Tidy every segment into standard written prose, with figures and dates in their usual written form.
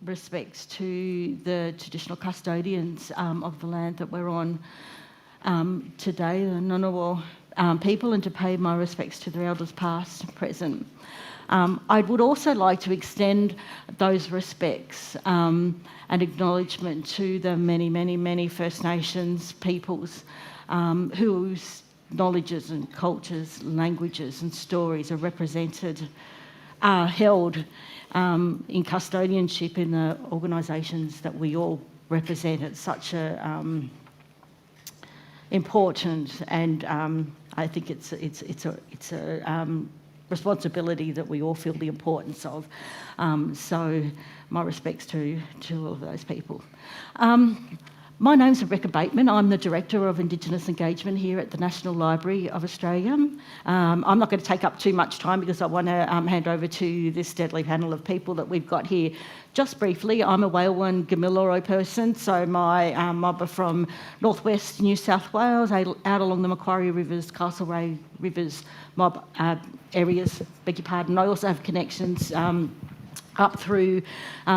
respects to the traditional custodians of the land that we're on today, the Ngunnawal people, and to pay my respects to their elders past and present. I would also like to extend those respects and acknowledgement to the many, many, many First Nations peoples whose knowledges and cultures, languages and stories are represented, are held in custodianship in the organisations that we all represent. It's such a important, and I think it's a responsibility that we all feel the importance of. So my respects to all of those people. My name's Rebecca Bateman. I'm the Director of Indigenous Engagement here at the National Library of Australia. I'm not going to take up too much time because I want to hand over to this deadly panel of people that we've got here. Just briefly, I'm a Wailwan Gamilaroi person, so my mob are from northwest New South Wales, out along the Macquarie Rivers, Castlereagh Rivers mob areas, beg your pardon. I also have connections up through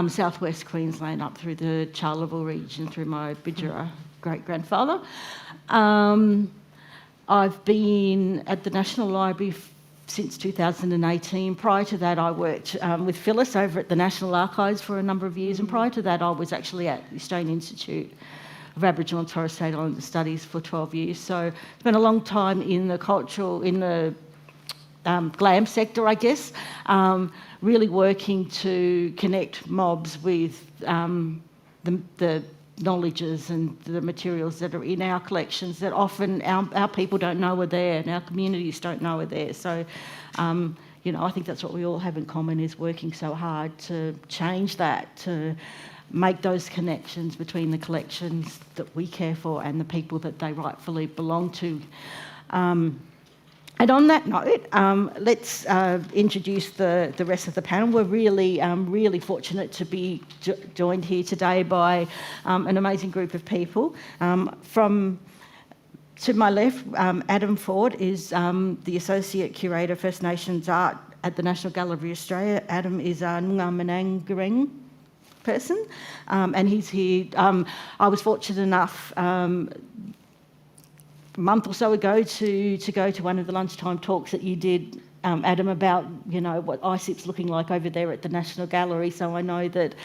southwest Queensland, up through the Charleville region, through my Bidjara great-grandfather. I've been at the National Library since 2018. Prior to that, I worked with Phyllis over at the National Archives for a number of years, and prior to that, I was actually at the Australian Institute of Aboriginal and Torres Strait Islander Studies for 12 years. So spent a long time in the GLAM sector, I guess, really working to connect mobs with the knowledges and the materials that are in our collections that often our people don't know are there and our communities don't know are there. So, I think that's what we all have in common, is working so hard to change that, to make those connections between the collections that we care for and the people that they rightfully belong to. And on that note, let's introduce the rest of the panel. We're really fortunate to be joined here today by an amazing group of people. To my left, Adam Ford is the Associate Curator of First Nations Art at the National Gallery of Australia. Adam is a Noongar Manangareng person, and he's here. I was fortunate enough a month or so ago to go to one of the lunchtime talks that you did, Adam, about what ISIP's looking like over there at the National Gallery. So I know that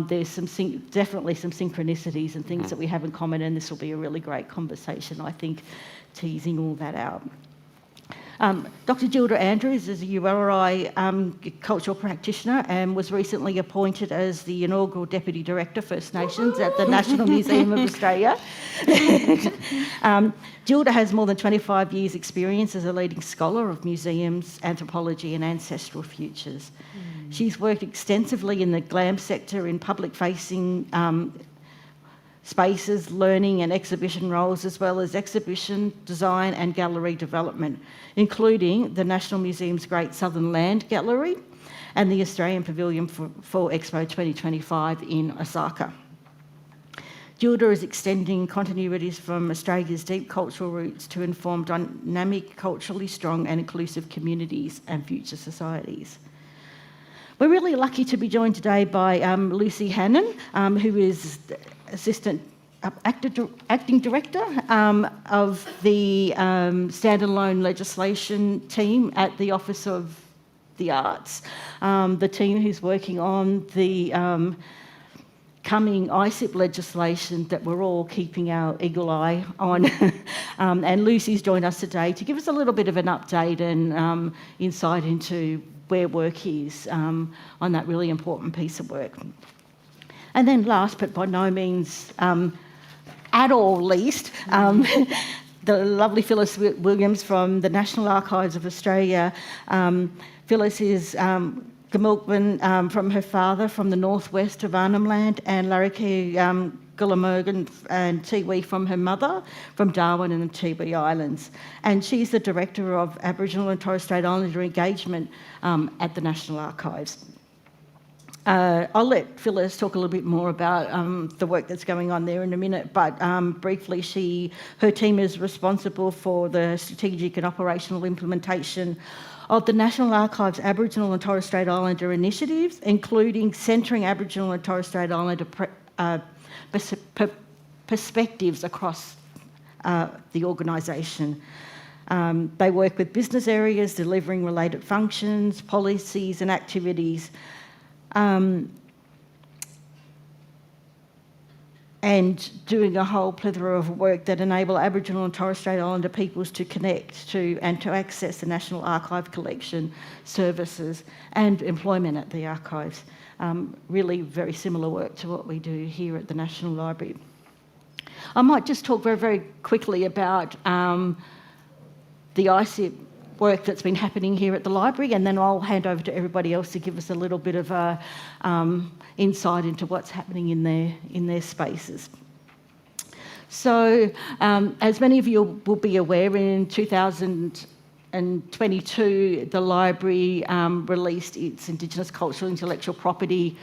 there's definitely some synchronicities and things that we have in common, and this will be a really great conversation, I think, teasing all that out. Dr. Gilda Andrews is a URI cultural practitioner and was recently appointed as the inaugural Deputy Director First Nations at the National Museum of Australia. Gilda has more than 25 years' experience as a leading scholar of museums, anthropology and ancestral futures. She's worked extensively in the GLAM sector in public-facing spaces, learning and exhibition roles, as well as exhibition, design and gallery development, including the National Museum's Great Southern Land Gallery and the Australian Pavilion for Expo 2025 in Osaka. Gilda is extending continuities from Australia's deep cultural roots to inform dynamic, culturally strong and inclusive communities and future societies. We're really lucky to be joined today by Lucy Hannon, who is Assistant Acting Director of the Standalone Legislation team at the Office of the Arts, the team who's working on the coming ISIP legislation that we're all keeping our eagle eye on. And Lucy's joined us today to give us a little bit of an update and insight into where work is on that really important piece of work. And then last but by no means at all least, the lovely Phyllis Williams from the National Archives of Australia. Phyllis is Gamilkwan from her father from the northwest of Arnhem Land, and Larrikei Gulamergan and Tiwi from her mother from Darwin and the Tiwi Islands. And she's the Director of Aboriginal and Torres Strait Islander engagement at the National Archives. I'll let Phyllis talk a little bit more about the work that's going on there in a minute, but briefly, her team is responsible for the strategic and operational implementation of the National Archives Aboriginal and Torres Strait Islander initiatives, including centering Aboriginal and Torres Strait Islander perspectives across the organisation. They work with business areas, delivering related functions, policies and activities, and doing a whole plethora of work that enable Aboriginal and Torres Strait Islander peoples to connect to and to access the National Archive collection services and employment at the archives. Really very similar work to what we do here at the National Library. I might just talk very, very quickly about the ISIP work that's been happening here at the library, and then I'll hand over to everybody else to give us a little bit of insight into what's happening in their spaces. So, as many of you will be aware, in 2022, the library released its Indigenous Cultural Intellectual Property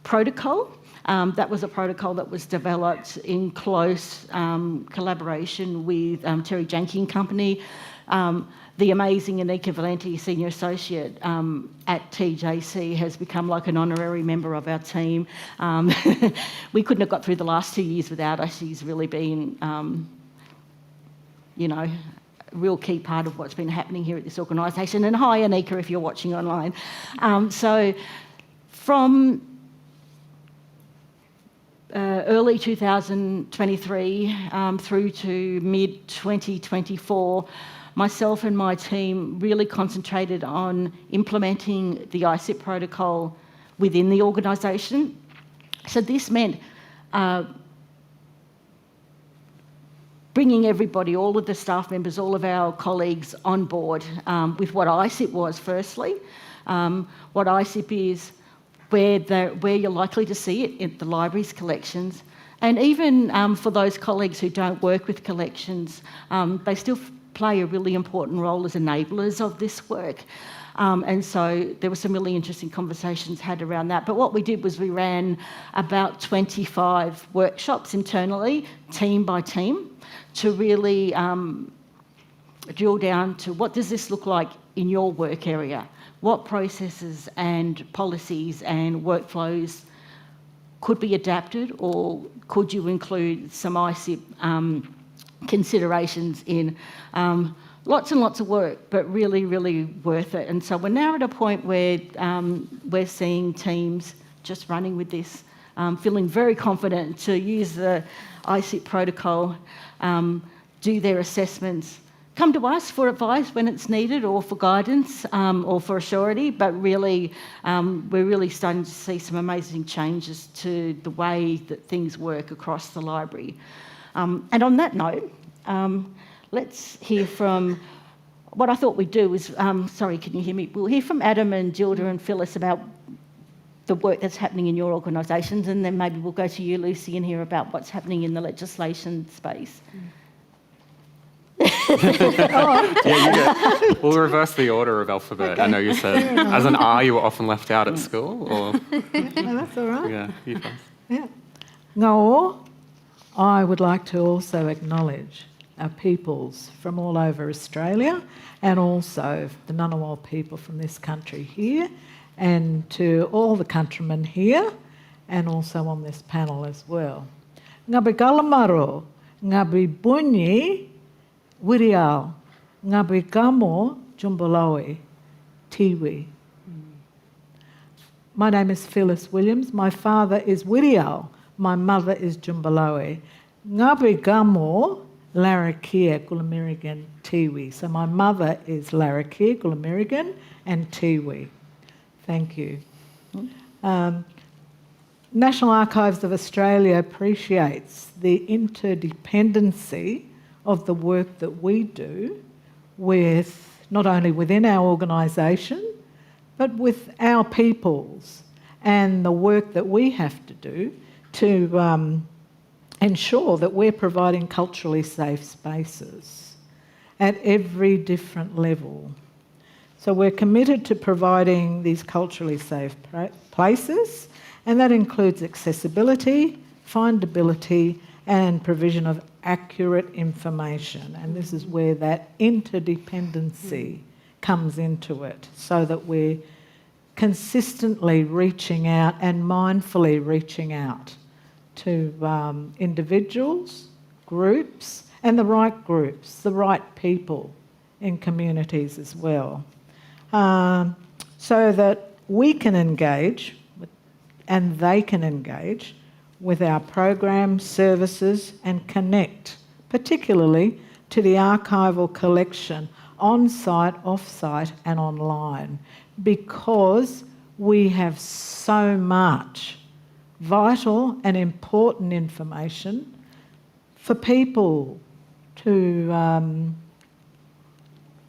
Protocol. That was a protocol that was developed in close collaboration with Terry Janking Company. The amazing Anika Valenti, Senior Associate at TJC, has become like an honorary member of our team. We couldn't have got through the last 2 years without her. She's really been, a real key part of what's been happening here at this organisation. And hi, Anika, if you're watching online. So from early 2023 through to mid-2024, myself and my team really concentrated on implementing the ISIP protocol within the organisation. So this meant bringing everybody, all of the staff members, all of our colleagues on board with what ISIP was firstly. What ISIP is, where you're likely to see it in the library's collections. And even for those colleagues who don't work with collections, they still play a really important role as enablers of this work. And so there were some really interesting conversations had around that. But what we did was we ran about 25 workshops internally, team by team, to really drill down to what does this look like in your work area? What processes and policies and workflows could be adapted, or could you include some ISIP considerations in? Lots and lots of work, but really, really worth it. And so we're now at a point where we're seeing teams just running with this, feeling very confident to use the ISIP protocol, do their assessments, come to us for advice when it's needed, or for guidance, or for a surety, but really, we're really starting to see some amazing changes to the way that things work across the library. And on that note, let's hear from, what I thought we'd do is, sorry, can you hear me? We'll hear from Adam and Gilda and Phyllis about the work that's happening in your organisations, and then maybe we'll go to you, Lucy, and hear about what's happening in the legislation space. We'll reverse the order of alphabet. Okay. I know you said, as an R, you were often left out at school, or? No, that's all right. Yeah, you first. Yeah. Ngao, I would like to also acknowledge our peoples from all over Australia, and also the Ngunnawal people from this country here, and to all the countrymen here, and also on this panel as well. Ngabi Galamaro, Ngabi Bunyi, Wirial, Ngabi Gamo, Jumbalawi, Tiwi. My name is Phyllis Williams. My father is Wirial. My mother is Jumbalawi. Ngabi Gamo, Larrakia, Gulamirigan, Tiwi. So my mother is Larrakia, Gulamirigan, and Tiwi. Thank you. National Archives of Australia appreciates the interdependency of the work that we do with, not only within our organisation, but with our peoples, and the work that we have to do to ensure that we're providing culturally safe spaces at every different level. So we're committed to providing these culturally safe places, and that includes accessibility, findability, and provision of accurate information. And this is where that interdependency comes into it, so that we're consistently reaching out and mindfully reaching out to individuals, groups, and the right people in communities as well, so that we can engage and they can engage with our programs, services, and connect, particularly to the archival collection on-site, off-site, and online, because we have so much vital and important information for people to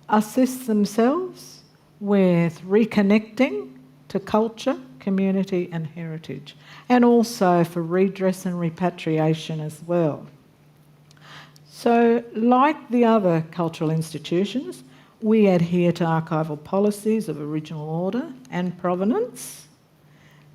assist themselves with reconnecting to culture, community and heritage, and also for redress and repatriation as well. So, like the other cultural institutions, we adhere to archival policies of original order and provenance.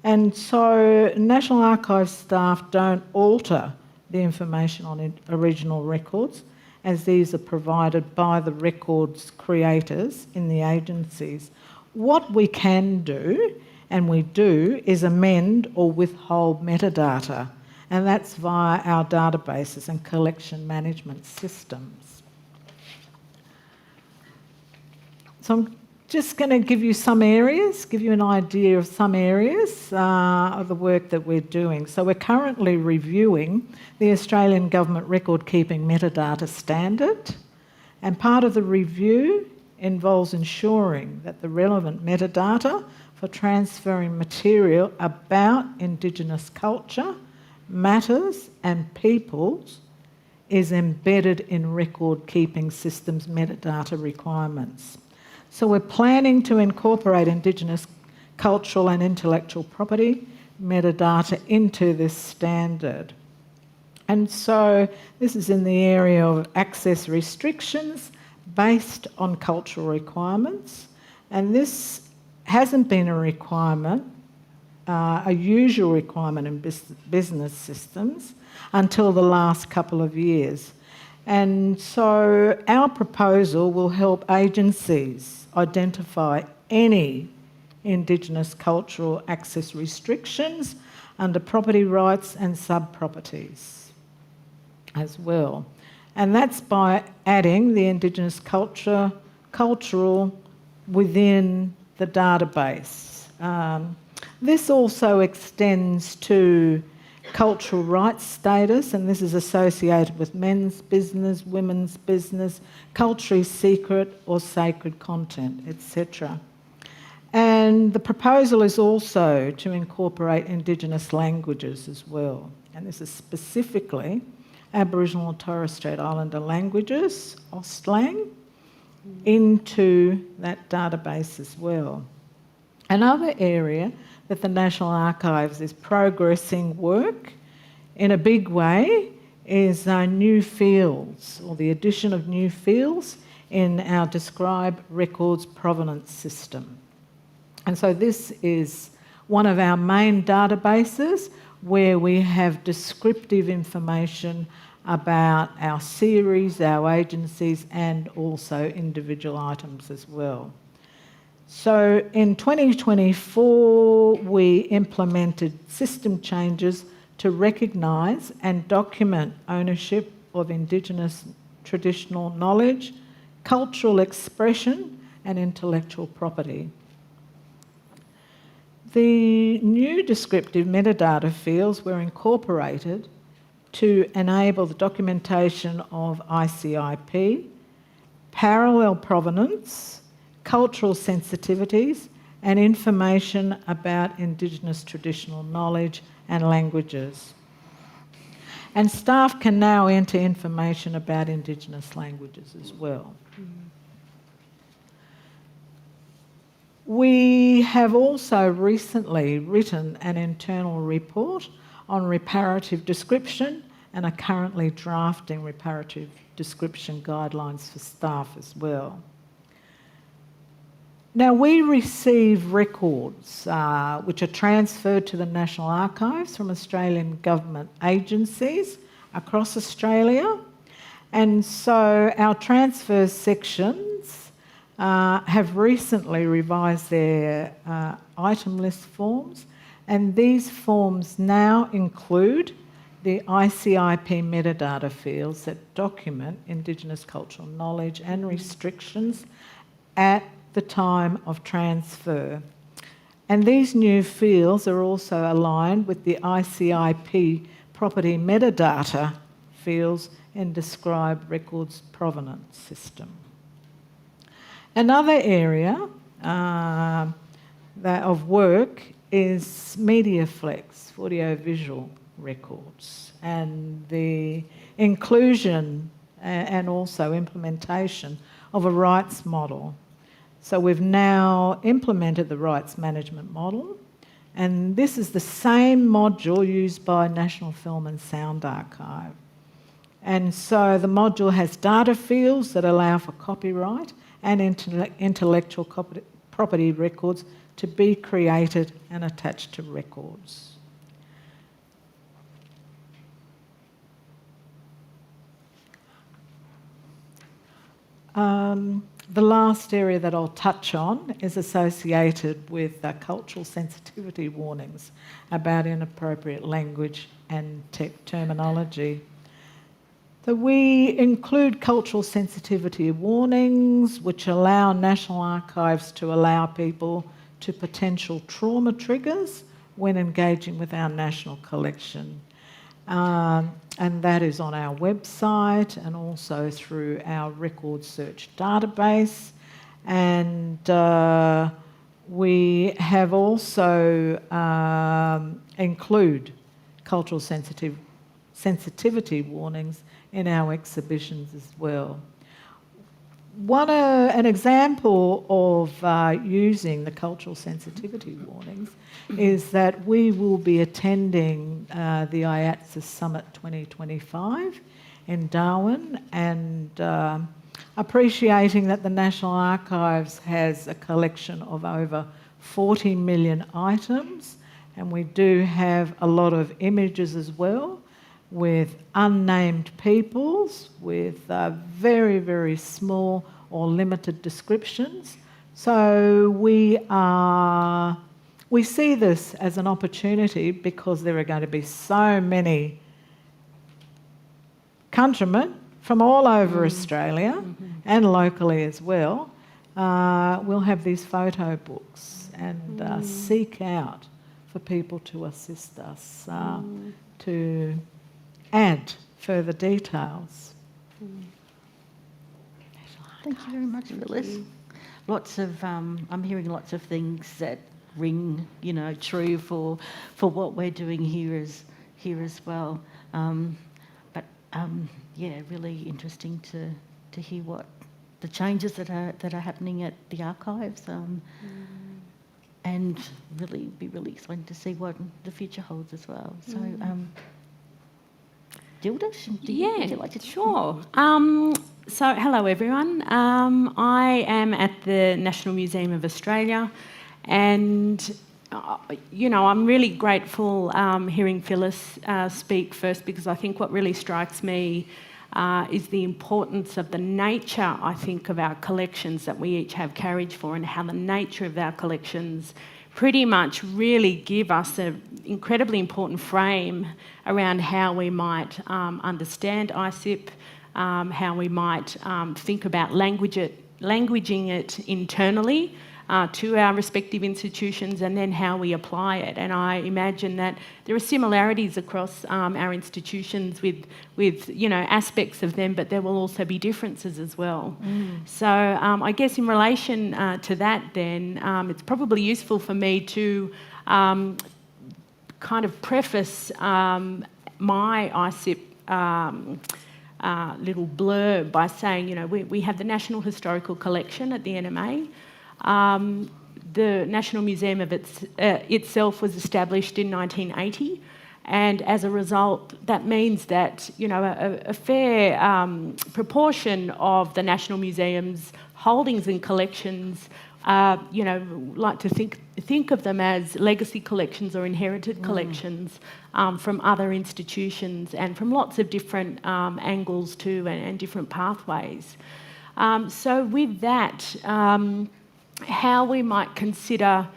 And so National Archives staff don't alter the information on original records, as these are provided by the records creators in the agencies. What we can do, and we do, is amend or withhold metadata, and that's via our databases and collection management systems. So I'm just going to give you an idea of some areas of the work that we're doing. So we're currently reviewing the Australian Government Record Keeping Metadata Standard, and part of the review involves ensuring that the relevant metadata for transferring material about Indigenous culture, matters and peoples is embedded in record-keeping systems metadata requirements. So we're planning to incorporate Indigenous cultural and intellectual property metadata into this standard. And so this is in the area of access restrictions based on cultural requirements, and this hasn't been a requirement, a usual requirement in business systems until the last couple of years. And so our proposal will help agencies identify any Indigenous cultural access restrictions under property rights and sub-properties as well. And that's by adding the Indigenous cultural within the database. This also extends to cultural rights status, and this is associated with men's business, women's business, culturally secret or sacred content, etc. And the proposal is also to incorporate Indigenous languages as well, and this is specifically Aboriginal and Torres Strait Islander languages, AUSTLANG, into that database as well. Another area that the National Archives is progressing work in a big way is new fields, or the addition of new fields in our Describe Records Provenance system. And so this is one of our main databases where we have descriptive information about our series, our agencies, and also individual items as well. So in 2024, we implemented system changes to recognise and document ownership of Indigenous traditional knowledge, cultural expression, and intellectual property. The new descriptive metadata fields were incorporated to enable the documentation of ICIP, parallel provenance, cultural sensitivities, and information about Indigenous traditional knowledge and languages. And staff can now enter information about Indigenous languages as well. We have also recently written an internal report on reparative description and are currently drafting reparative description guidelines for staff as well. Now, we receive records which are transferred to the National Archives from Australian government agencies across Australia, and so our transfer sections have recently revised their item list forms, and these forms now include the ICIP metadata fields that document Indigenous cultural knowledge and restrictions at the time of transfer. And these new fields are also aligned with the ICIP property metadata fields in Described Records Provenance System. Another area of work is MediaFlex, audio-visual records, and the inclusion and also implementation of a rights model. So we've now implemented the rights management model, and this is the same module used by National Film and Sound Archive. And so the module has data fields that allow for copyright and intellectual property records to be created and attached to records. The last area that I'll touch on is associated with cultural sensitivity warnings about inappropriate language and terminology. So we include cultural sensitivity warnings, which allow National Archives to allow people to potential trauma triggers when engaging with our national collection. And that is on our website and also through our record search database. And we have also include cultural sensitivity warnings in our exhibitions as well. An example of using the cultural sensitivity warnings is that we will be attending the IATSIS Summit 2025 in Darwin, and appreciating that the National Archives has a collection of over 40 million items, and we do have a lot of images as well, with unnamed peoples, with very, very small or limited descriptions. So we see this as an opportunity because there are going to be so many countrymen from all over Australia and locally as well. We'll have these photo books and seek out for people to assist us to add further details. Thank you very much, Phyllis. Lots of, I'm hearing lots of things that ring, true for what we're doing here as well. Yeah, really interesting to hear what the changes that are happening at the archives, and be really exciting to see what the future holds as well. So. Gilda, would you like to? Sure. So, hello everyone. I am at the National Museum of Australia, and I'm really grateful hearing Phyllis speak first, because I think what really strikes me is the importance of the nature, I think, of our collections that we each have carriage for, and how the nature of our collections pretty much really give us an incredibly important frame around how we might understand ICIP, how we might think about languaging it internally to our respective institutions, and then how we apply it. And I imagine that there are similarities across our institutions with aspects of them, but there will also be differences as well. So I guess in relation to that then, it's probably useful for me to kind of preface my ICIP little blurb by saying, we have the National Historical Collection at the NMA. The National Museum of itself was established in 1980, and as a result, that means that a fair proportion of the National Museum's holdings and collections, like to think of them as legacy collections or inherited collections from other institutions and from lots of different angles too, and different pathways. So with that, how we might consider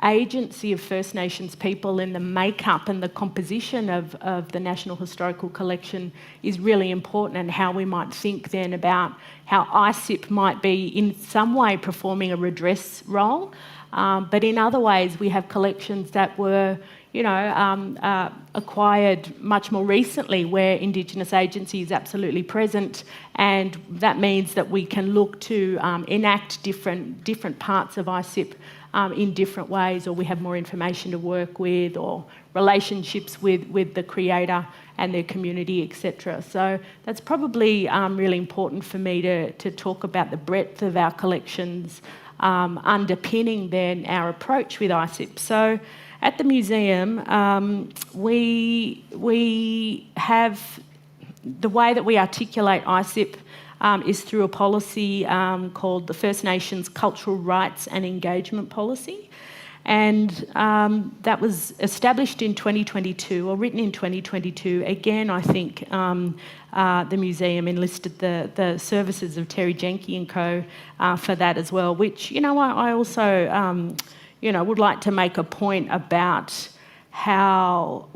agency of First Nations people in the makeup and the composition of the National Historical Collection is really important, and how we might think then about how ICIP might be in some way performing a redress role. But in other ways, we have collections that were, acquired much more recently, where Indigenous agency is absolutely present, and that means that we can look to enact different parts of ICIP in different ways, or we have more information to work with, or relationships with the creator and their community, etc. So that's probably really important for me to talk about the breadth of our collections underpinning then our approach with ICIP. So at the museum, we have the way that we articulate ICIP is through a policy called the First Nations Cultural Rights and Engagement Policy. And that was established in 2022, or written in 2022. Again, I think the museum enlisted the services of Terry Jenke and Co. For that as well, which, I also, would like to make a point about how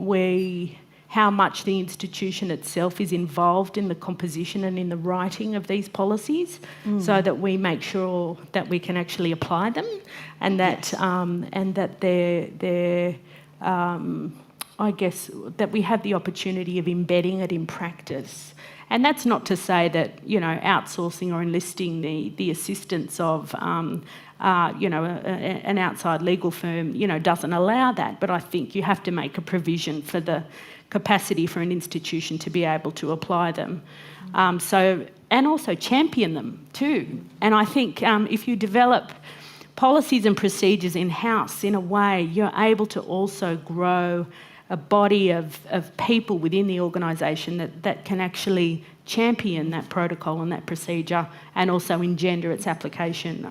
much the institution itself is involved in the composition and in the writing of these policies, so that we make sure that we can actually apply them, and that they're I guess that we have the opportunity of embedding it in practice. And that's not to say that outsourcing or enlisting the assistance of an outside legal firm doesn't allow that, but I think you have to make a provision for the capacity for an institution to be able to apply them. And also champion them too. And I think if you develop policies and procedures in-house, in a way, you're able to also grow a body of people within the organisation that can actually champion that protocol and that procedure, and also engender its application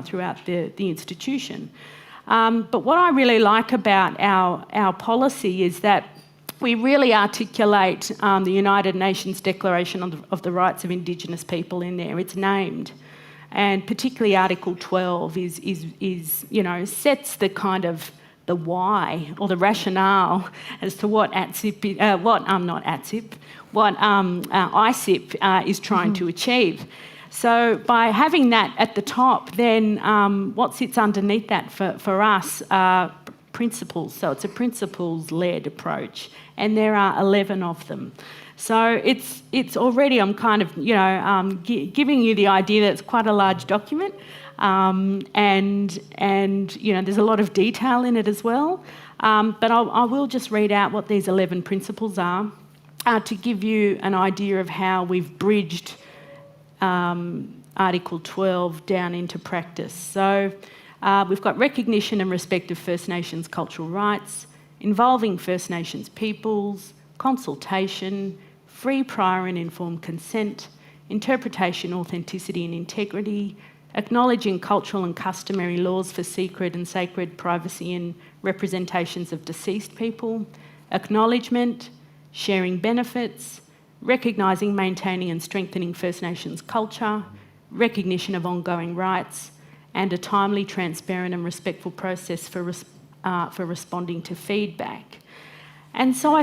throughout the institution. But what I really like about our policy is that we really articulate the United Nations Declaration of the Rights of Indigenous People in there. It's named. And particularly Article 12 sets the kind of the why, or the rationale as to what ICIP is trying to achieve. So by having that at the top, then what sits underneath that for us are principles. So it's a principles-led approach, and there are 11 of them. So it's already, I'm kind of giving you the idea that it's quite a large document. And there's a lot of detail in it as well. But I will just read out what these 11 principles are to give you an idea of how we've bridged Article 12 down into practice. So we've got recognition and respect of First Nations cultural rights, involving First Nations peoples, consultation, free, prior and informed consent, interpretation, authenticity and integrity, acknowledging cultural and customary laws for secret and sacred privacy and representations of deceased people, acknowledgement, sharing benefits, recognising, maintaining and strengthening First Nations culture, recognition of ongoing rights, and a timely, transparent and respectful process for responding to feedback. And so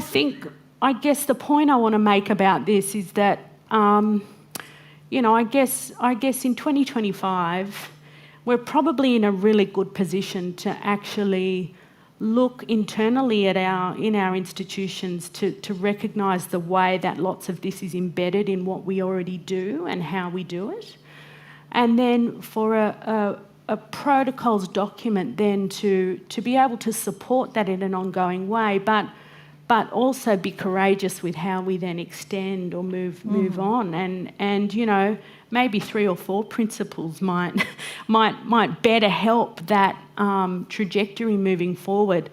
I guess the point I want to make about this is that I guess in 2025, we're probably in a really good position to actually look internally in our institutions to recognise the way that lots of this is embedded in what we already do and how we do it. And then for a protocols document then to be able to support that in an ongoing way, but also be courageous with how we then extend or move on, and maybe 3 or 4 principles might better help that trajectory moving forward,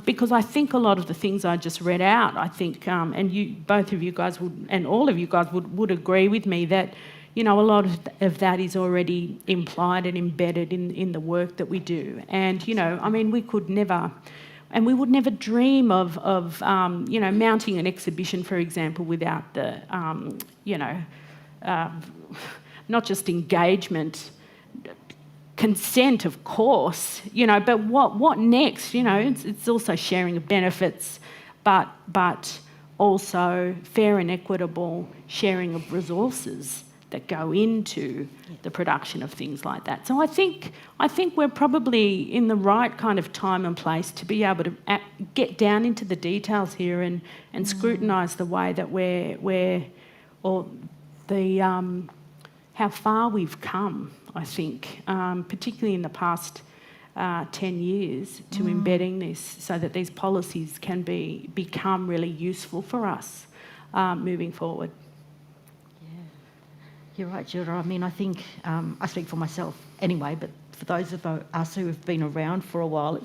because I think a lot of the things I just read out, I think, and both of you guys would, and all of you guys would agree with me that a lot of that is already implied and embedded in the work that we do, and we could never. And we would never dream of mounting an exhibition, for example, without the not just engagement, consent, of course, but what next? It's also sharing of benefits, but also fair and equitable sharing of resources that go into the production of things like that. So I think we're probably in the right kind of time and place to be able to get down into the details here and scrutinise the way that how far we've come, I think, particularly in the past 10 years, to embedding this so that these policies can become really useful for us moving forward. You're right, Gilda. I mean, I think, I speak for myself anyway, but for those of us who have been around for a while,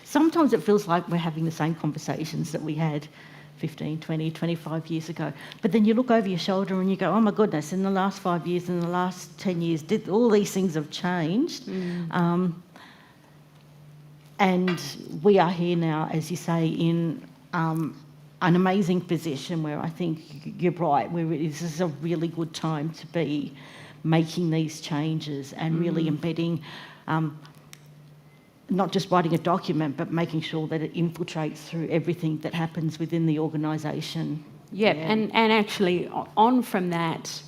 sometimes it feels like we're having the same conversations that we had 15, 20, 25 years ago. But then you look over your shoulder and you go, oh my goodness, in the last 5 years, in the last 10 years, all these things have changed. And we are here now, as you say, in an amazing position where I think you're right. This is a really good time to be making these changes and really embedding, not just writing a document, but making sure that it infiltrates through everything that happens within the organisation. Yeah, and actually on from that,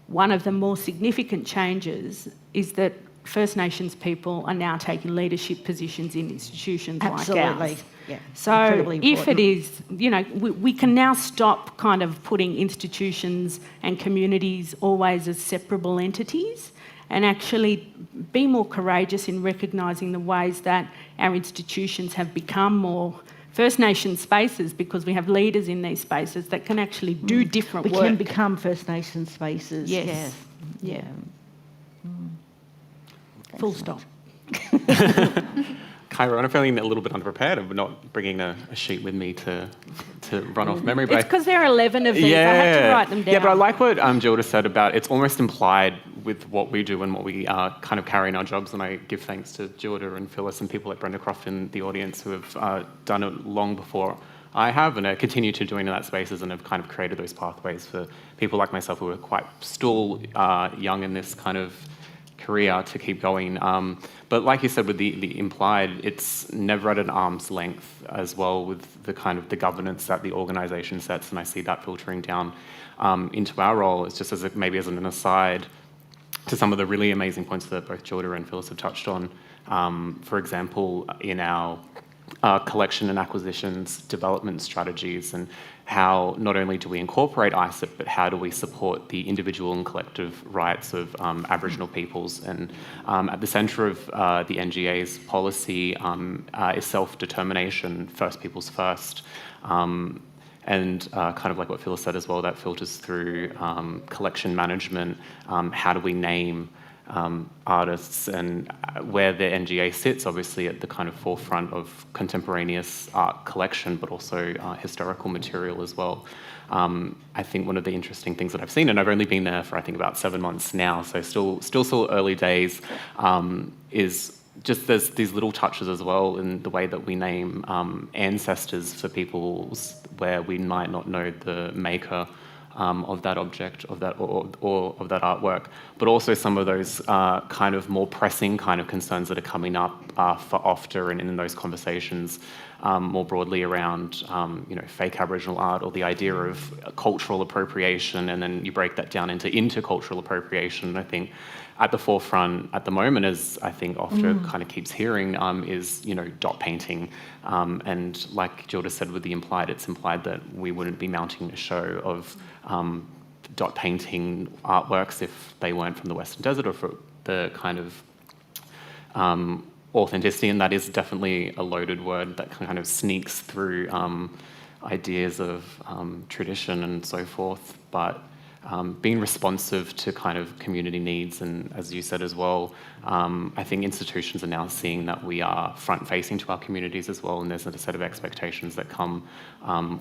one of the more significant changes is that First Nations people are now taking leadership positions in institutions like ours. Yeah. So Incredibly if it important. is, we can now stop kind of putting institutions and communities always as separable entities and actually be more courageous in recognising the ways that our institutions have become more First Nation spaces, because we have leaders in these spaces that can actually do different work. We can become First Nation spaces. Yes. Yeah. Full stop. Kyra, I'm feeling a little bit underprepared of not bringing a sheet with me to run off memory. But It's because there are 11 of these. I had to write them down. Yeah, but I like what Gilda said about it's almost implied with what we do and what we kind of carry in our jobs. And I give thanks to Gilda and Phyllis and people like Brenda Croft in the audience who have done it long before I have and continue to join in that spaces and have kind of created those pathways for people like myself who are quite still young in this kind of career to keep going. But like you said with the implied, it's never at an arm's length as well with the kind of the governance that the organisation sets, and I see that filtering down into our role. It's just maybe as an aside to some of the really amazing points that both Gilda and Phyllis have touched on. For example, in our collection and acquisitions development strategies, and how not only do we incorporate ISIP, but how do we support the individual and collective rights of Aboriginal peoples. And at the centre of the NGA's policy is self-determination, First Peoples First. And kind of like what Phyllis said as well, that filters through collection management, how do we name artists, and where the NGA sits obviously at the kind of forefront of contemporaneous art collection, but also historical material as well. I think one of the interesting things that I've seen, and I've only been there for I think about 7 months now, so still early days, is just there's these little touches as well in the way that we name ancestors for peoples where we might not know the maker of that object, of that or of that artwork, but also some of those kind of more pressing kind of concerns that are coming up for OFTA and in those conversations more broadly around fake Aboriginal art, or the idea of cultural appropriation, and then you break that down into intercultural appropriation. And I think at the forefront at the moment, as I think OFTA kind of keeps hearing, is dot painting, and like Gilda said with the implied, it's implied that we wouldn't be mounting a show of dot painting artworks if they weren't from the Western Desert, or for the kind of authenticity, and that is definitely a loaded word that kind of sneaks through ideas of tradition and so forth, but being responsive to kind of community needs, and as you said as well, I think institutions are now seeing that we are front-facing to our communities as well, and there's a set of expectations that come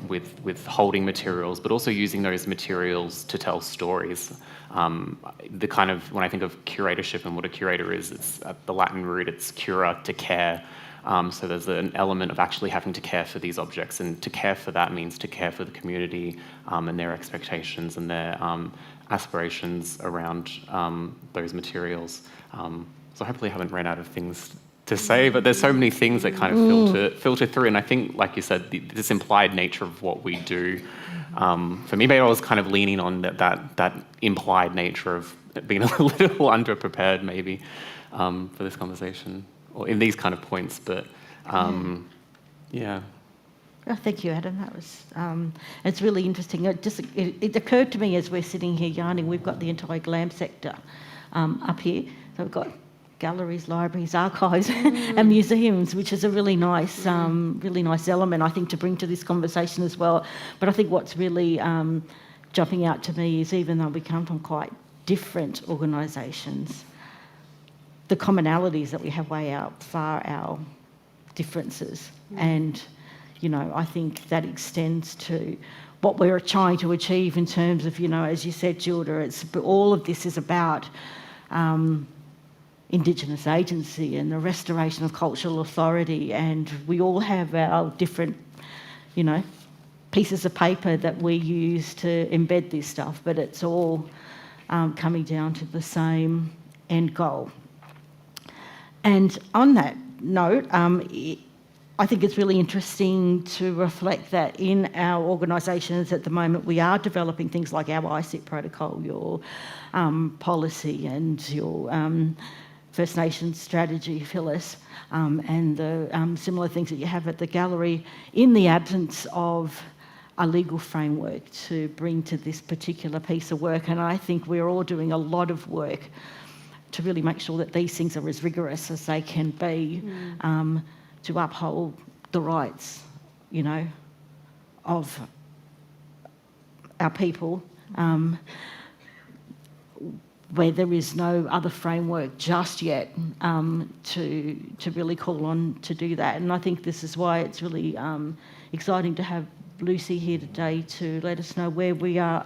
with holding materials, but also using those materials to tell stories. The kind of, when I think of curatorship and what a curator is, it's at the Latin root, it's cura, to care. So there's an element of actually having to care for these objects, and to care for that means to care for the community and their expectations and their aspirations around those materials. So hopefully I haven't ran out of things to say, but there's so many things that kind of filter through, and I think, like you said, this implied nature of what we do. For me, maybe I was kind of leaning on that implied nature of being a little underprepared, maybe, for this conversation, or in these kind of points, but yeah. Oh, thank you, Adam. That was it's really interesting. It occurred to me as we're sitting here yarning, we've got the entire GLAM sector up here. So we've got galleries, libraries, archives, and museums, which is a really nice element, I think, to bring to this conversation as well. But I think what's really jumping out to me is, even though we come from quite different organisations, the commonalities that we have way outfar our differences. And, you know, I think that extends to what we're trying to achieve in terms of, you know, as you said, Gilda, all of this is about Indigenous agency and the restoration of cultural authority, and we all have our different, you know, pieces of paper that we use to embed this stuff, but it's all coming down to the same end goal. And on that note, I think it's really interesting to reflect that in our organisations at the moment we are developing things like our ICIP protocol, your policy, and your First Nations strategy, Phyllis, and the similar things that you have at the gallery, in the absence of a legal framework to bring to this particular piece of work. And I think we're all doing a lot of work to really make sure that these things are as rigorous as they can be, to uphold the rights, you know, of our people, where there is no other framework just yet to really call on to do that. And I think this is why it's really exciting to have Lucy here today to let us know where we are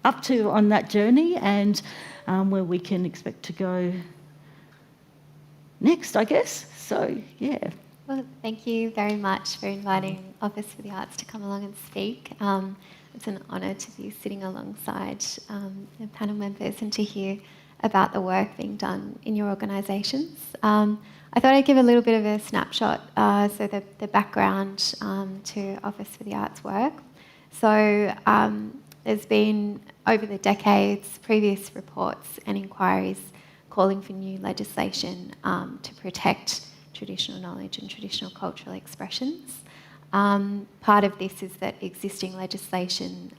up to on that journey, and where we can expect to go next, I guess. So, yeah. Well, thank you very much for inviting Office for the Arts to come along and speak. It's an honour to be sitting alongside the panel members and to hear about the work being done in your organisations. I thought I'd give a little bit of a snapshot, so the background to Office for the Arts work. So there's been, over the decades, previous reports and inquiries calling for new legislation to protect traditional knowledge and traditional cultural expressions. Part of this is that existing legislation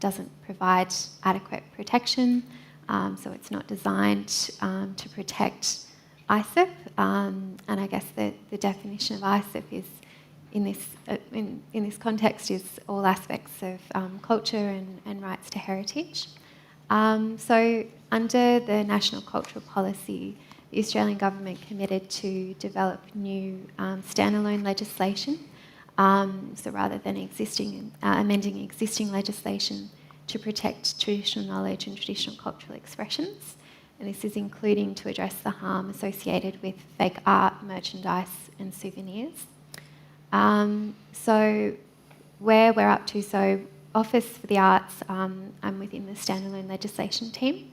doesn't provide adequate protection, so it's not designed to protect ICIP, and I guess the definition of ICIP is, in this context, is all aspects of culture and rights to heritage. So under the National Cultural Policy, the Australian Government committed to develop new standalone legislation. So rather than amending existing legislation to protect traditional knowledge and traditional cultural expressions. And this is including to address the harm associated with fake art, merchandise and souvenirs. So where we're up to, so Office for the Arts, I'm within the standalone legislation team.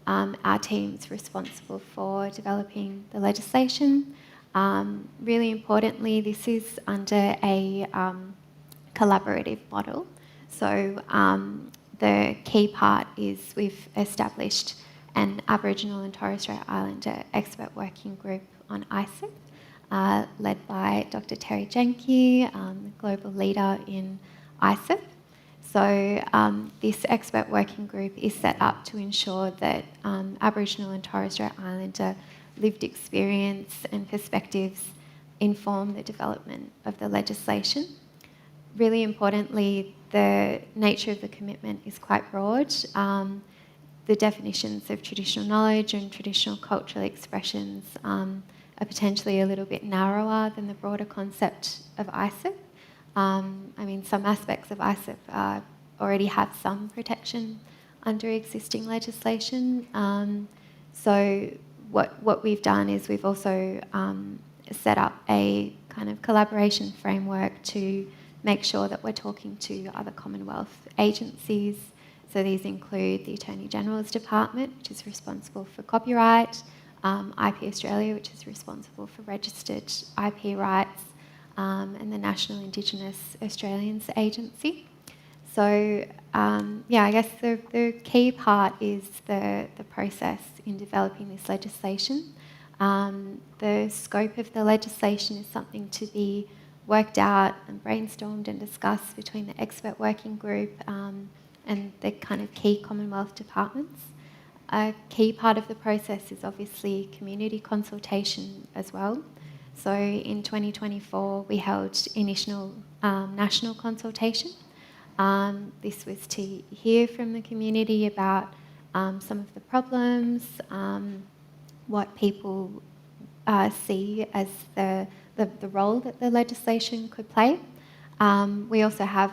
Our team's responsible for developing the legislation. Really importantly, this is under a collaborative model. So the key part is we've established an Aboriginal and Torres Strait Islander expert working group on ICIP, led by Dr. Terry Jenke, global leader in ICIP. So this expert working group is set up to ensure that Aboriginal and Torres Strait Islander lived experience and perspectives inform the development of the legislation. Really importantly, the nature of the commitment is quite broad. The definitions of traditional knowledge and traditional cultural expressions are potentially a little bit narrower than the broader concept of ICIP. I mean, some aspects of ICIP already have some protection under existing legislation. So what we've done is we've also set up a kind of collaboration framework to make sure that we're talking to other Commonwealth agencies. So these include the Attorney General's Department, which is responsible for copyright, IP Australia, which is responsible for registered IP rights, and the National Indigenous Australians Agency. So, I guess the key part is the process in developing this legislation. The scope of the legislation is something to be worked out and brainstormed and discussed between the expert working group and the kind of key Commonwealth departments. A key part of the process is obviously community consultation as well. So in 2024, we held initial national consultation. This was to hear from the community about some of the problems, what people see as the role that the legislation could play. We also have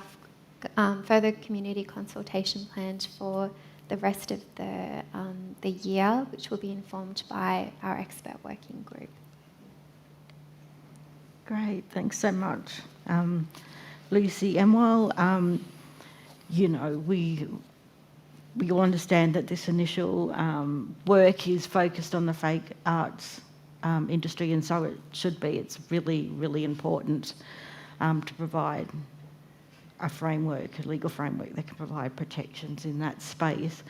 further community consultation planned for the rest of the year, which will be informed by our expert working group. Great, thanks so much, Lucy. And while we all understand that this initial work is focused on the fake arts industry, and so it should be. It's really, really important to provide a framework, a legal framework that can provide protections in that space.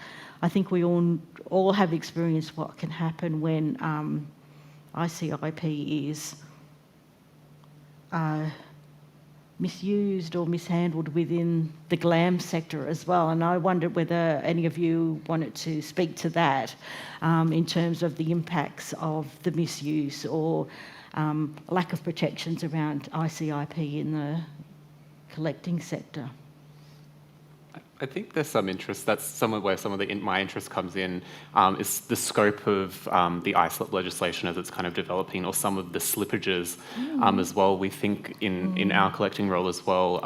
I think we all have experienced what can happen when ICIP is misused or mishandled within the glam sector as well. And I wondered whether any of you wanted to speak to that in terms of the impacts of the misuse or lack of protections around ICIP in the collecting sector. I think there's some interest. That's somewhere where some of my interest comes in, is the scope of the ISLIP legislation as it's kind of developing, or some of the slippages as well. We think in our collecting role as well,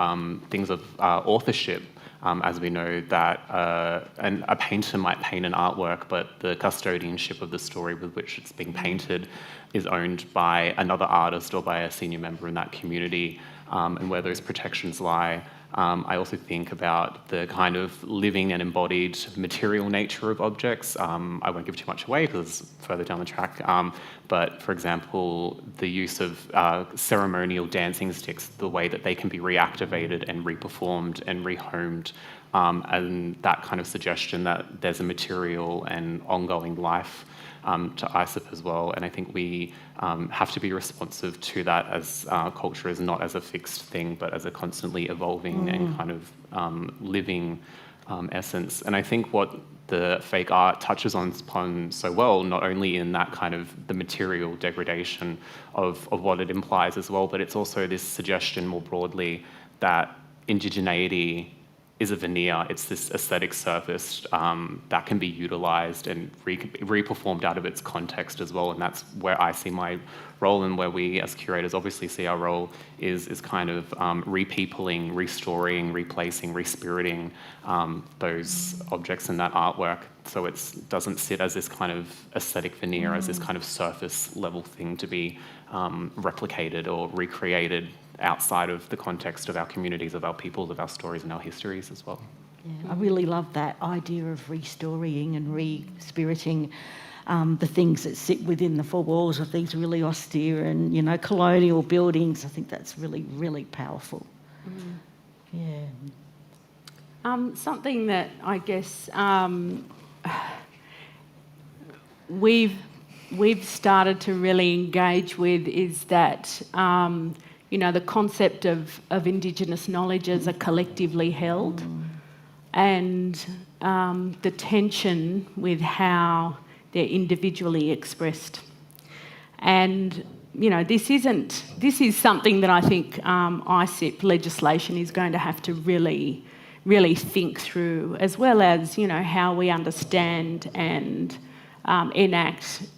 things of authorship, as we know that a painter might paint an artwork, but the custodianship of the story with which it's being painted is owned by another artist or by a senior member in that community, and where those protections lie. I also think about the kind of living and embodied material nature of objects. I won't give too much away because it's further down the track. But for example, the use of ceremonial dancing sticks, the way that they can be reactivated and reperformed and rehomed, and that kind of suggestion that there's a material and ongoing life to ISIP as well. And I think we have to be responsive to that as culture is not as a fixed thing, but as a constantly evolving and kind of living essence. And I think what the fake art touches upon so well, not only in that kind of the material degradation of what it implies as well, but it's also this suggestion more broadly that indigeneity is a veneer. It's this aesthetic surface that can be utilised and reperformed out of its context as well. And that's where I see my role, and where we as curators obviously see our role is kind of repeopling, restoring, replacing, respiriting those objects in that artwork. So it doesn't sit as this kind of aesthetic veneer, as this kind of surface level thing to be replicated or recreated outside of the context of our communities, of our peoples, of our stories and our histories as well. Yeah, I really love that idea of restoring and re-spiriting the things that sit within the four walls of these really austere and, colonial buildings. I think that's really, really powerful. Yeah. Something that I guess we've started to really engage with is that the concept of Indigenous knowledges are collectively held, and the tension with how they're individually expressed. And this is something that I think ISIP legislation is going to have to really, really think through, as well as how we understand and enact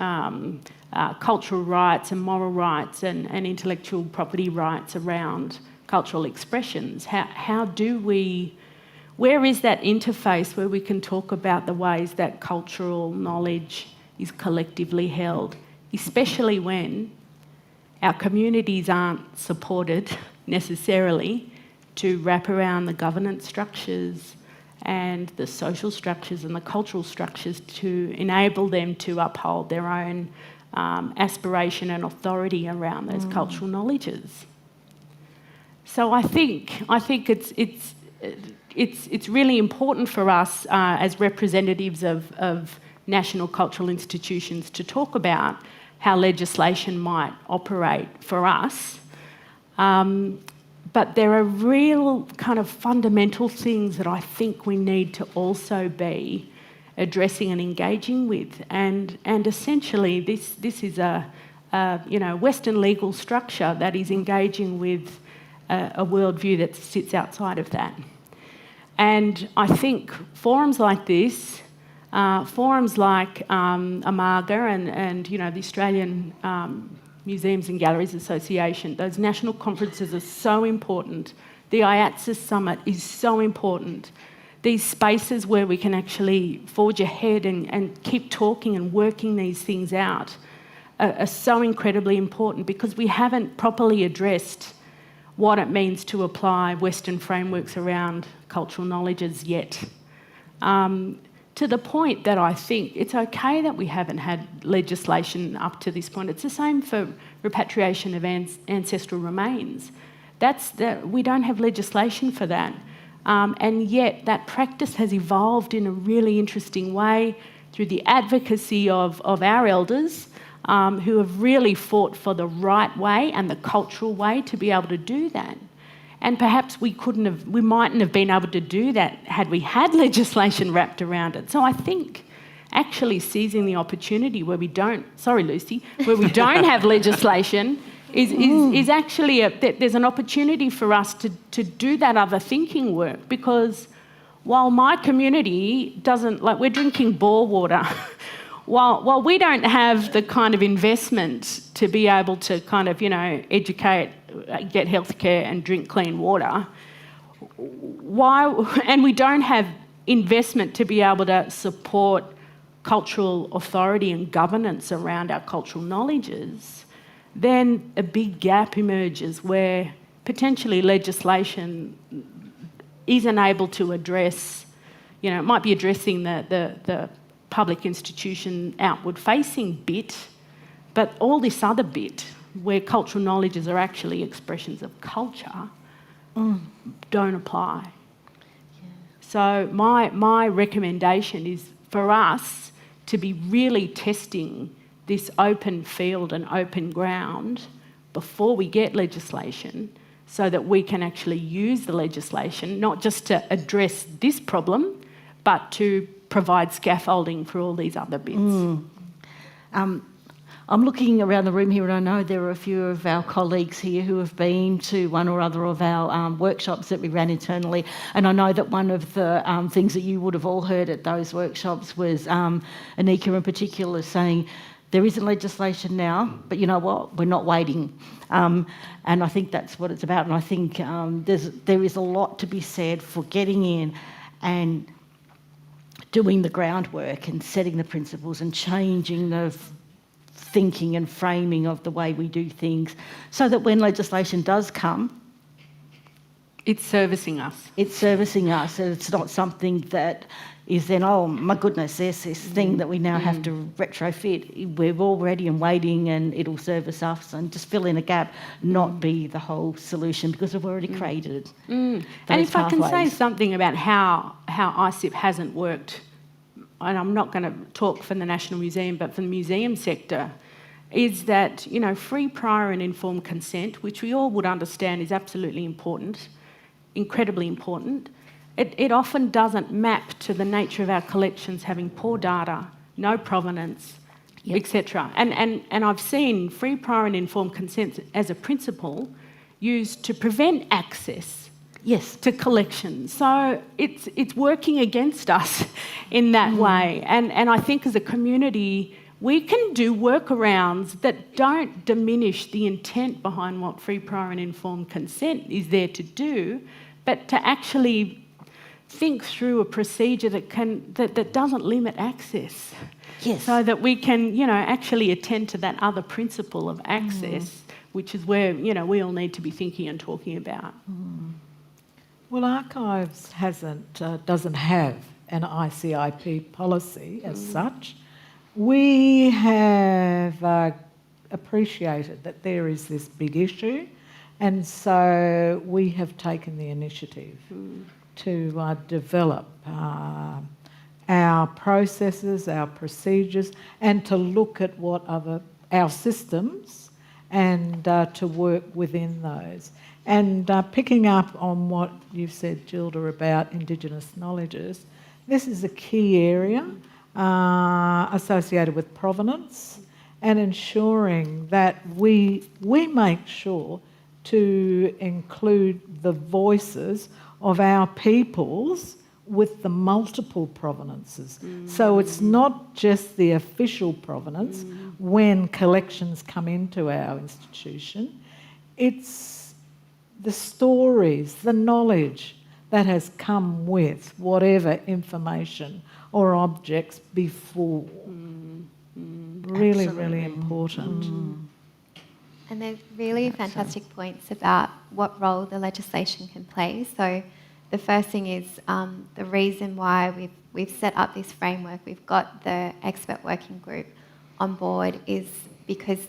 cultural rights and moral rights and intellectual property rights around cultural expressions. Where is that interface where we can talk about the ways that cultural knowledge is collectively held, especially when our communities aren't supported necessarily to wrap around the governance structures and the social structures and the cultural structures to enable them to uphold their own aspiration and authority around those cultural knowledges. So I think it's really important for us as representatives of national cultural institutions to talk about how legislation might operate for us. But there are real kind of fundamental things that I think we need to also be addressing and engaging with. And essentially this is a Western legal structure that is engaging with a worldview that sits outside of that. And I think forums like this, forums like AMAGA and the Australian Museums and Galleries Association, those national conferences are so important. The IATSIS Summit is so important. These spaces where we can actually forge ahead and keep talking and working these things out are so incredibly important, because we haven't properly addressed what it means to apply Western frameworks around cultural knowledges yet. To the point that I think it's okay that we haven't had legislation up to this point. It's the same for repatriation of ancestral remains. We don't have legislation for that. And yet that practice has evolved in a really interesting way through the advocacy of our elders, who have really fought for the right way and the cultural way to be able to do that. And perhaps we mightn't have been able to do that had we had legislation wrapped around it. So I think actually seizing the opportunity where we don't have legislation is actually there's an opportunity for us to do that other thinking work, because while my community doesn't, like, we're drinking bore water, while we don't have the kind of investment to be able to kind of, educate, get healthcare and drink clean water, and we don't have investment to be able to support cultural authority and governance around our cultural knowledges, then a big gap emerges where potentially legislation isn't able to address, it might be addressing the public institution outward-facing bit, but all this other bit where cultural knowledges are actually expressions of culture don't apply. Yeah. So my recommendation is for us to be really testing this open field and open ground before we get legislation, so that we can actually use the legislation not just to address this problem, but to provide scaffolding for all these other bits. I'm looking around the room here, and I know there are a few of our colleagues here who have been to one or other of our workshops that we ran internally, and I know that one of the things that you would have all heard at those workshops was Anika in particular saying, there isn't legislation now, but you know what? We're not waiting. And I think that's what it's about. And I think there is a lot to be said for getting in and doing the groundwork and setting the principles and changing the thinking and framing of the way we do things, so that when legislation does come, it's servicing us. It's servicing us, and it's not something that is then, oh my goodness, there's this thing that we now have to retrofit. We're all ready and waiting, and it'll service us, and just fill in a gap, not be the whole solution, because we've already created those And if I can say pathways. something about how ISIP hasn't worked, and I'm not going to talk for the National Museum, but for the museum sector, is that, free, prior and informed consent, which we all would understand is absolutely important, incredibly important, it often doesn't map to the nature of our collections having poor data, no provenance, etc. And I've seen free, prior and informed consent as a principle used to prevent access to collections. So it's working against us in that way. And I think as a community, we can do workarounds that don't diminish the intent behind what free, prior and informed consent is there to do, but to actually think through a procedure that doesn't limit access. Yes. So that we can, actually attend to that other principle of access which is where, you know, we all need to be thinking and talking about. Well, Archives doesn't have an ICIP policy as such. We have appreciated that there is this big issue, and so we have taken the initiative to develop our processes, our procedures, and to look at what our systems and to work within those. And picking up on what you've said, Gilda, about Indigenous knowledges, this is a key area associated with provenance and ensuring that we make sure to include the voices of our peoples with the multiple provenances. So it's not just the official provenance when collections come into our institution, it's the stories, the knowledge that has come with whatever information or objects before. Really, really important. And there's really fantastic points about what role the legislation can play. So the first thing is the reason why we've set up this framework, we've got the expert working group on board, is because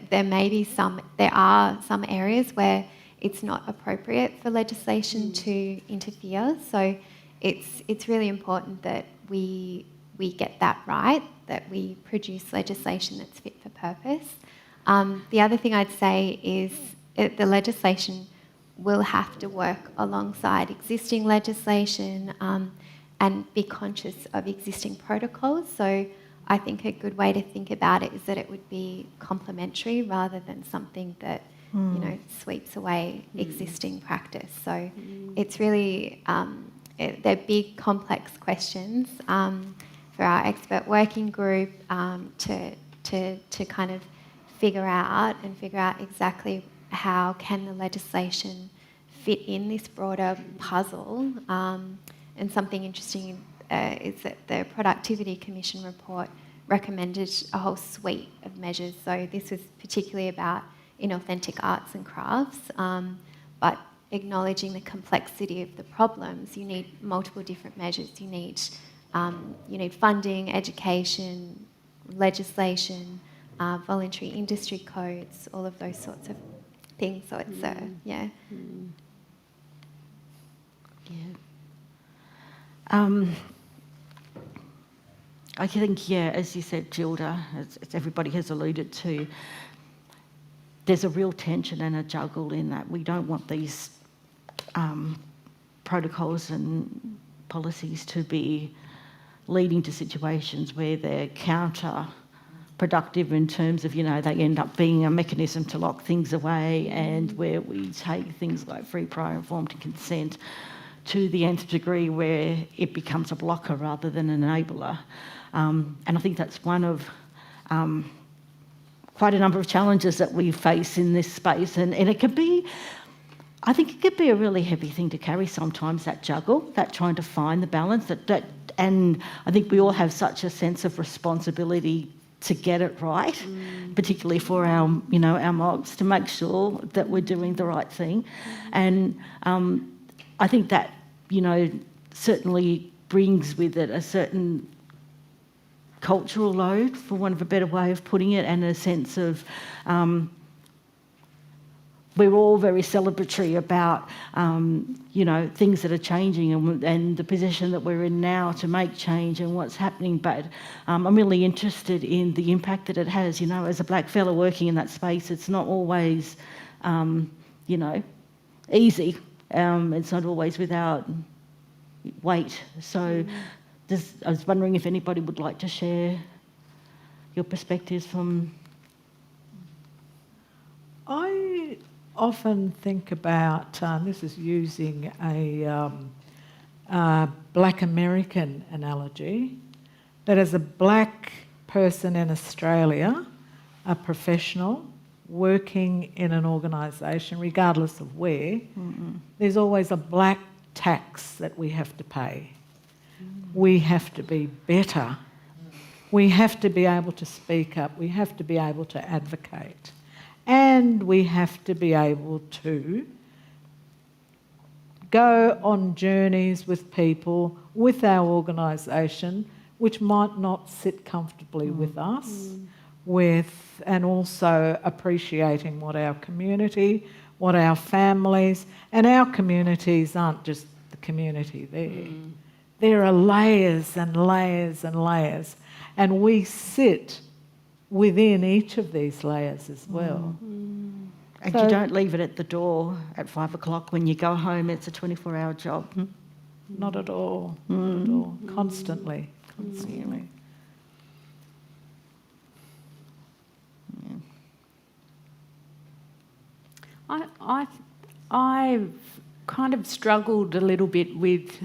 there are some areas where it's not appropriate for legislation to interfere. So it's really important that we get that right, that we produce legislation that's fit for purpose. The other thing I'd say is the legislation will have to work alongside existing legislation and be conscious of existing protocols. So I think a good way to think about it is that it would be complementary rather than something that sweeps away existing practice. So it's really they're big, complex questions for our expert working group to kind of figure out exactly how can the legislation fit in this broader puzzle. And something interesting is that the Productivity Commission report recommended a whole suite of measures. So this was particularly about inauthentic arts and crafts, but acknowledging the complexity of the problems, you need multiple different measures. You need funding, education, legislation, voluntary industry codes, all of those sorts of things. So it's yeah. I think, as you said, Gilda, as everybody has alluded to, there's a real tension and a juggle in that we don't want these protocols and policies to be leading to situations where they're counterproductive in terms of, they end up being a mechanism to lock things away, and where we take things like free, prior, informed consent to the nth degree where it becomes a blocker rather than an enabler. And I think that's one of quite a number of challenges that we face in this space. And it could be, I think it could be a really heavy thing to carry sometimes, that juggle, that trying to find the balance. And I think we all have such a sense of responsibility to get it right, particularly for our mobs, to make sure that we're doing the right thing. And I think that, certainly brings with it a certain cultural load, for want of a better way of putting it, and a sense of we're all very celebratory about things that are changing and the position that we're in now to make change and what's happening. But I'm really interested in the impact that it has. As a black fella working in that space, it's not always easy. It's not always without weight. So I was wondering if anybody would like to share your perspectives from... I often think about, this is using a black American analogy, that as a black person in Australia, a professional working in an organisation, regardless of where, there's always a black tax that we have to pay. We have to be better. We have to be able to speak up. We have to be able to advocate. and we have to be able to go on journeys with people, with our organisation, which might not sit comfortably with us, and also appreciating what our community, what our families, and our communities aren't just the community there. There are layers and layers and layers, and we sit within each of these layers as well. And So- you don't leave it at the door at 5 o'clock. When you go home, it's a 24-hour job. Not at all, not at all. Constantly. I've kind of struggled a little bit with,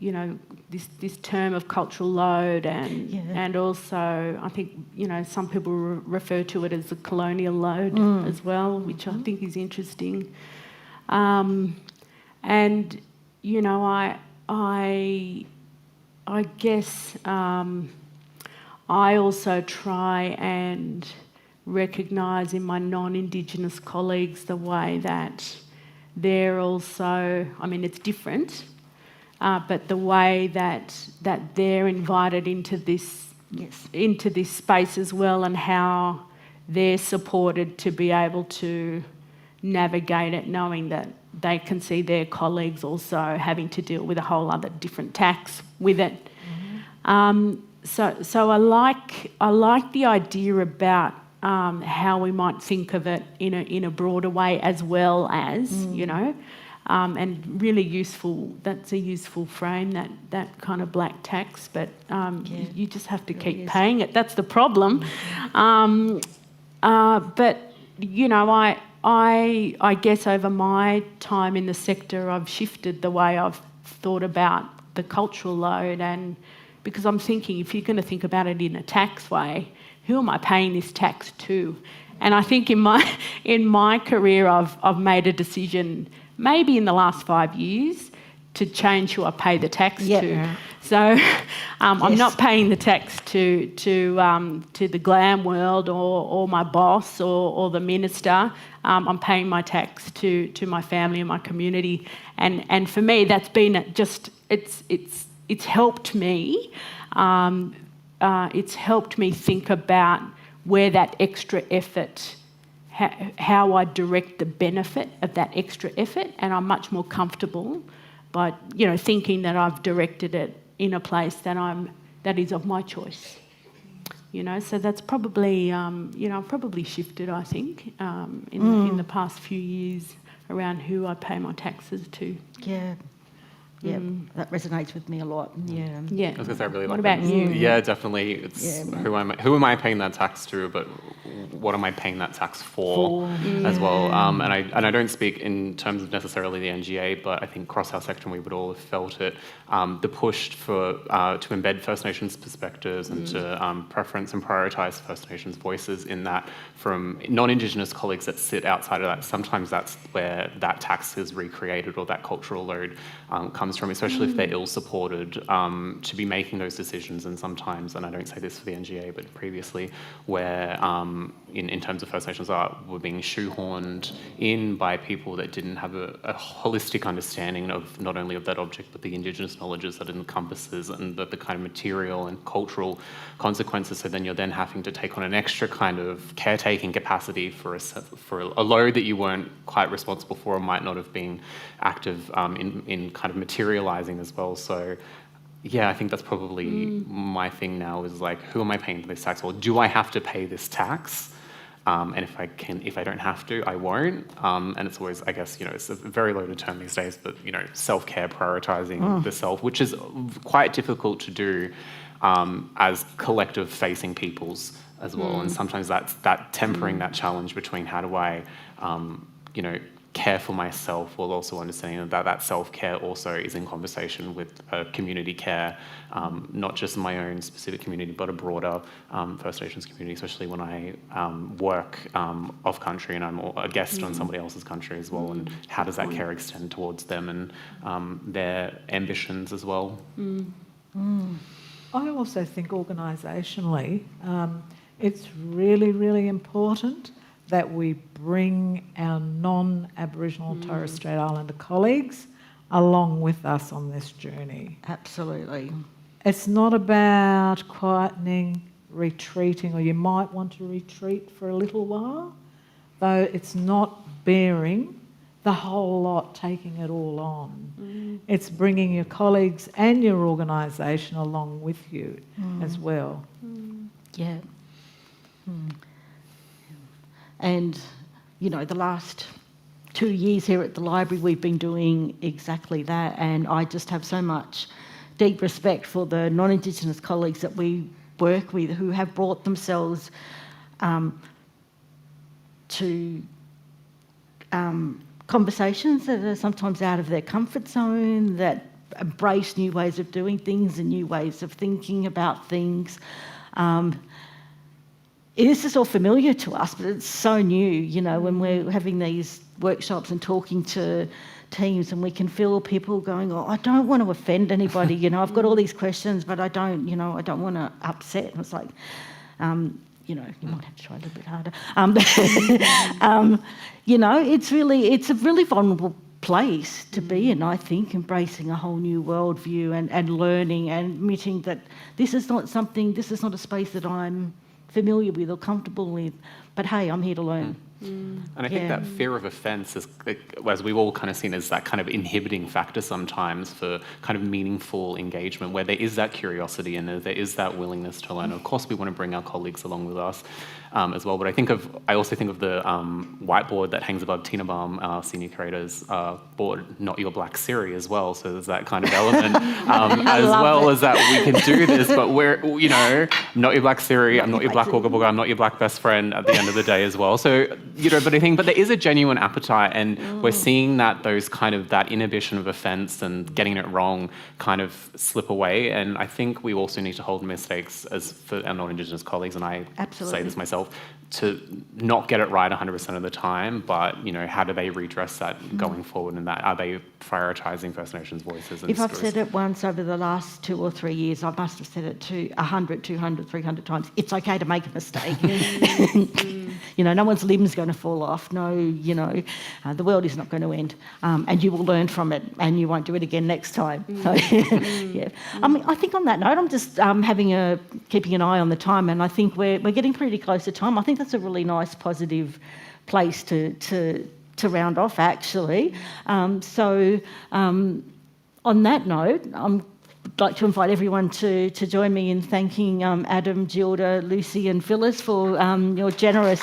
you know, this term of cultural load, and also I think, you know, some people refer to it as a colonial load as well, which I think is interesting. And you know, I guess I also try and recognise in my non-Indigenous colleagues the way that they're also, I mean, it's different, but the way that they're invited into this space as well, and how they're supported to be able to navigate it, knowing that they can see their colleagues also having to deal with a whole other different tax with it. So I like the idea about how we might think of it in a broader way, as well as, you know, and really useful. That's a useful frame, that kind of black tax. But you just have to keep paying it. That's the problem. But you know, I guess over my time in the sector, I've shifted the way I've thought about the cultural load, and because I'm thinking, if you're going to think about it in a tax way, who am I paying this tax to? And I think in my career, I've made a decision, maybe in the last 5 years, to change who I pay the tax to. So I'm not paying the tax to the glam world or my boss or the minister. I'm paying my tax to my family and my community. And for me, that's been just it's helped me. It's helped me think about where that extra effort, how I direct the benefit of that extra effort, and I'm much more comfortable by, you know, thinking that I've directed it in a place that is of my choice. You know, so that's probably, you know, I've probably shifted, I think, in the past few years around who I pay my taxes to. Yeah, that resonates with me a lot. Yeah. I was going to say, I really What like about that. you? Yeah, definitely. It's who am I paying that tax to, but what am I paying that tax for as well? And I don't speak in terms of necessarily the NGA, but I think across our section we would all have felt it. The push to embed First Nations perspectives and to preference and prioritise First Nations voices in that from non-Indigenous colleagues that sit outside of that. Sometimes that's where that tax is recreated or that cultural load comes from, especially if they're ill-supported, to be making those decisions. And sometimes, and I don't say this for the NGA, but previously, where in terms of First Nations art, were being shoehorned in by people that didn't have a holistic understanding of not only of that object, but the Indigenous knowledges that it encompasses and the kind of material and cultural consequences. So then you're then having to take on an extra kind of caretaking capacity for a load that you weren't quite responsible for or might not have been active in kind of materializing as well. So yeah, I think that's probably my thing now, is like, who am I paying this tax, or do I have to pay this tax? And if I don't have to, I won't. And it's always, I guess, you know, it's a very loaded term these days, but, you know, self-care, prioritizing the self, which is quite difficult to do as collective-facing peoples as well. And sometimes that's tempering that challenge between how do I, you know, care for myself, while also understanding that self-care also is in conversation with community care, not just my own specific community, but a broader First Nations community, especially when I work off-country and I'm a guest on somebody else's country as well, and how does that care extend towards them and their ambitions as well. I also think organisationally, It's really, really important that we bring our non-Aboriginal and Torres Strait Islander colleagues along with us on this journey. Absolutely. It's not about quietening, retreating, or you might want to retreat for a little while, though it's not bearing the whole lot, taking it all on. It's bringing your colleagues and your organisation along with you as well. Yeah. And, you know, the last 2 years here at the library, we've been doing exactly that. And I just have so much deep respect for the non-Indigenous colleagues that we work with who have brought themselves to conversations that are sometimes out of their comfort zone, that embrace new ways of doing things and new ways of thinking about things. This is all familiar to us, but it's so new, you know, when we're having these workshops and talking to teams, and we can feel people going, oh, I don't want to offend anybody, you know, I've got all these questions, but I don't want to upset. And it's like, you know, you might have to try a little bit harder. You know, it's a really vulnerable place to be in, I think, embracing a whole new worldview and learning and admitting that this is not a space that I'm familiar with or comfortable with, but hey, I'm here to learn. And I think that fear of offence is, as we've all kind of seen, as that kind of inhibiting factor sometimes for kind of meaningful engagement, where there is that curiosity and there is that willingness to learn. Of course, we want to bring our colleagues along with us as well. But I also think of the whiteboard that hangs above Tina Baum, our senior curator's board, Not Your Black Siri as well. So there's that kind of element as well as that we can do this, but we're, you know, not your black Siri, I'm not your black Wooga Booga, I'm not your black best friend at the end of the day as well. So, you know, but there is a genuine appetite, and we're seeing that that inhibition of offence and getting it wrong kind of slip away. And I think we also need to hold mistakes as for our non-Indigenous colleagues, and I say this myself, to not get it right 100% of the time, but, you know, how do they redress that going forward, and that are they prioritising First Nations voices and If stories? I've said it once over the last 2 or 3 years, I must have said it to 100, 200, 300 times. It's okay to make a mistake. You know, no one's limb's going to fall off. No, you know, the world is not going to end, and you will learn from it, and you won't do it again next time. So, yeah. I mean, I think on that note, I'm just keeping an eye on the time, and I think we're getting pretty close to time. I think that's a really nice, positive place to round off, actually. On that note, I'd like to invite everyone to join me in thanking Adam, Gilda, Lucy and Phyllis for your generous...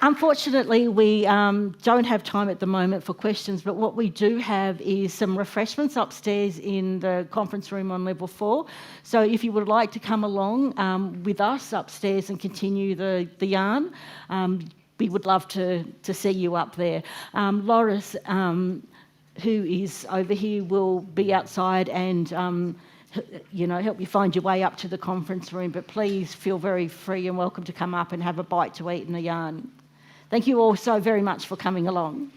Unfortunately, we don't have time at the moment for questions, but what we do have is some refreshments upstairs in the conference room on level 4. So if you would like to come along with us upstairs and continue the yarn, we would love to see you up there. Loris, who is over here, will be outside and you know, help you find your way up to the conference room, but please feel very free and welcome to come up and have a bite to eat and a yarn. Thank you all so very much for coming along.